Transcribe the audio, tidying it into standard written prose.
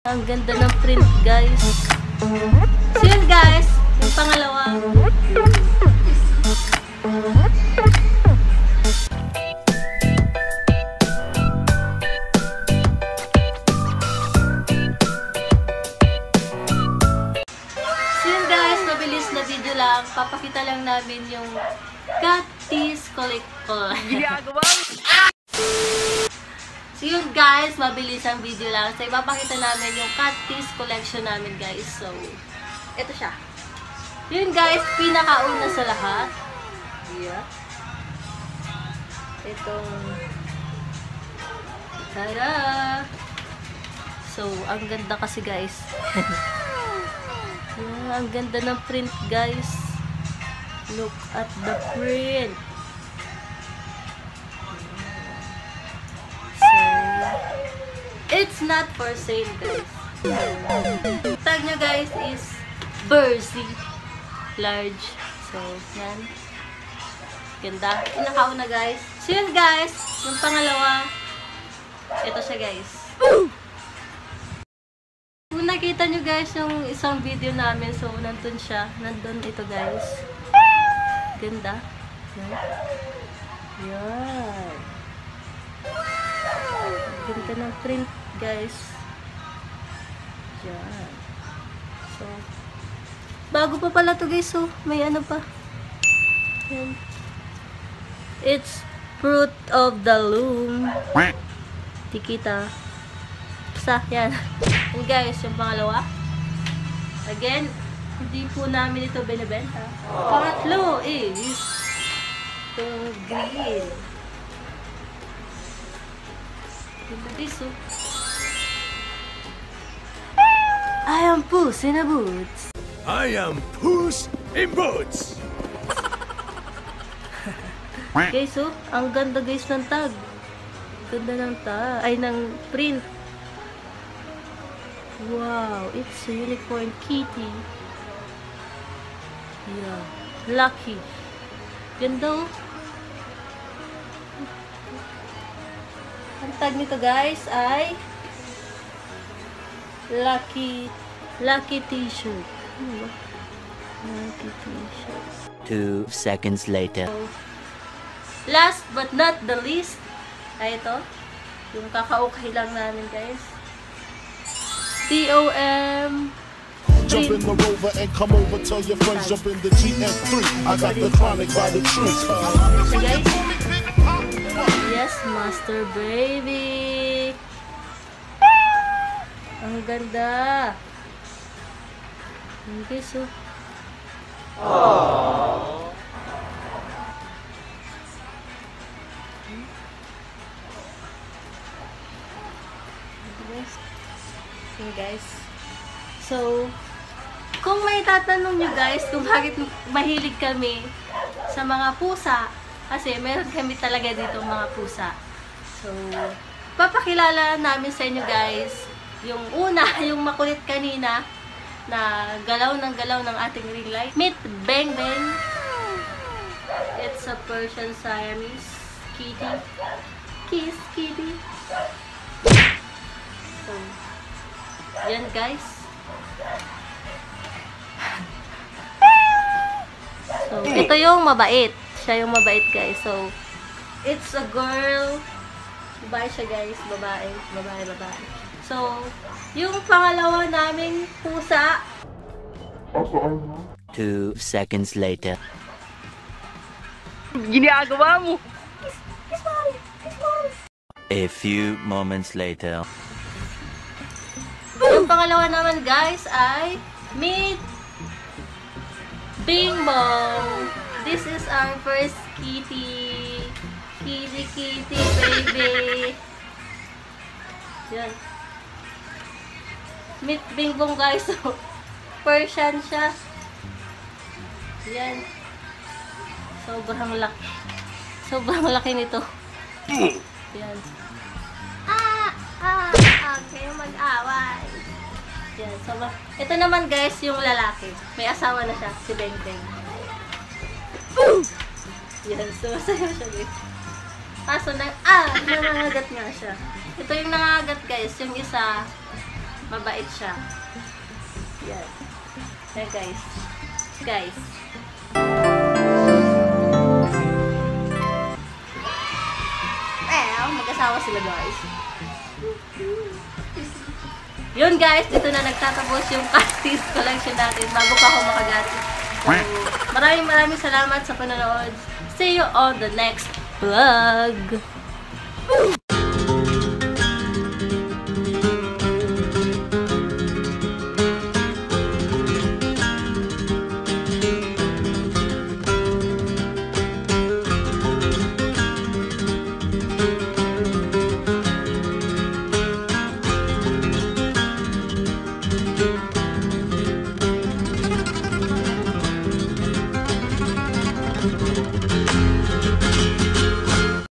Ang ganda ng print, guys. So yun, guys, yung pangalawa. So yun, guys, mabilis na video lang. Papakita lang namin yung cat tees collector. So yun, guys, mabilis ang video lang. So ipapakita namin yung cat tees collection namin, guys. So, ito siya. Yun, guys, pinakauna sa lahat. Yeah. Itong tada! So, ang ganda kasi, guys. Yeah, ang ganda ng print, guys. Look at the print. It's not for sale, guys. Tag nyo, guys, is Bercy large. So, yan. Ganda. Pinakauna, guys. So, yun, guys. Yung pangalawa. Ito siya, guys. Kung nakita nyo, guys, yung isang video namin. So, nandun siya. Nandun ito, guys. Ganda. Yan. Yan. Ganda ng print, guys. Yan. So, bago pa pala to, guys. So, may ano pa. Yan. It's Fruit of the Loom. Tikita. Basta, yan. And guys, yung pangalawa. Again, hindi po namin ito binibenta. Pangatlo is itong green. I am Puss in a Boots. I am Puss in Boots. Guys, oh, ang ganda, guys, ng tag. Ganda ng tag. Ay, ng print. Wow, it's a unicorn kitty. Yeah. Lucky. Ganda, oh. Ang tag nito, guys, ay Lucky T-shirt. Lucky T-shirt. 2 seconds later. So, last but not the least, ay ito. Yung kakaukay lang namin, guys. TOM. Jump in the Rover and come over. Tell your friends jump in the GM3. I got the chronic by the tree. So, guys. Yes, Master Baby. Ang ganda. Okay, so. Guys. So, kung may tatanong nyo, guys, kung bakit mahilig kami sa mga pusa, kasi meron kami talaga dito mga pusa. So, papakilala namin sa inyo, guys, yung una, yung makulit kanina, na galaw ng ating ring light. Meet Bang Bang. It's a Persian Siamese kitty. Kiss, kitty. So, yan, guys. So, ito yung mabait. Siya yung mabait, guys. So, it's a girl. Babae siya, guys. Babae. So, yung pangalawa naming pusa. 2 seconds later. Ginagawa mo. A few moments later. Yung pangalawa naman, guys, ay Meet Bing Bong. This is our first kitty. Kitty, baby. Yan. Meet Bing Bong, guys. So, Persian siya. Yan. Sobrang laki. Sobrang laki nito. Yan. Okay, mag-away. Yan. So, ito naman, guys, yung lalaki. May asawa na siya, si Beng Beng. Yan. So, masaya siya, guys. Kaso, nangangagat nga siya. Ito yung nangangagat, guys. Yung isa, Mabait siya. Yan. Yan guys. Guys. Mag-asawa sila guys. Yun guys, dito na nagtatapos yung Catfish collection natin bago pa ako makagati. So, maraming salamat sa panonood. See you on the next vlog.